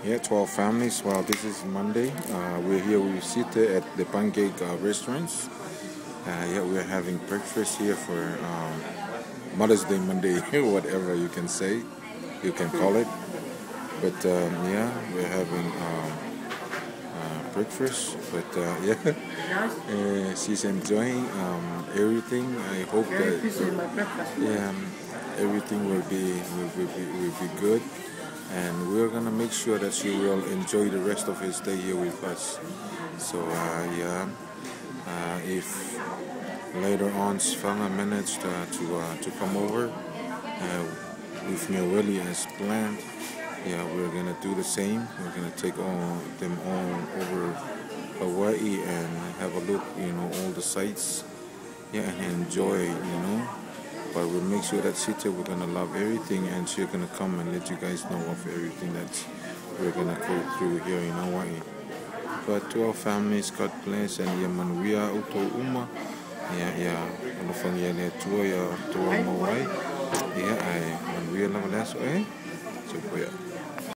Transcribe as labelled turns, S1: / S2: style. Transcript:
S1: Yeah, 12 families. Well, this is Monday. We're here with Sita at the Pancake restaurants. Yeah, we're having breakfast here for Mother's Day Monday, whatever you can say, you can call it. But yeah, we're having breakfast. But yeah, she's enjoying everything. I hope that everything will be good. And we're gonna make sure that she will enjoy the rest of his day here with us. So if later on Sfanga managed to come over with me really as planned, yeah, we're gonna do the same. We're gonna take them all over Hawaii and have a look, all the sights, yeah, and enjoy, But we'll make sure that Sita, we're gonna love everything, and she's gonna come and let you guys know of everything that we're gonna go through here in Hawaii. But to our families, God bless, and Yamanuia Uto Uma, Olofania le tua ya tua mawai, I Manuia lava laso so yeah.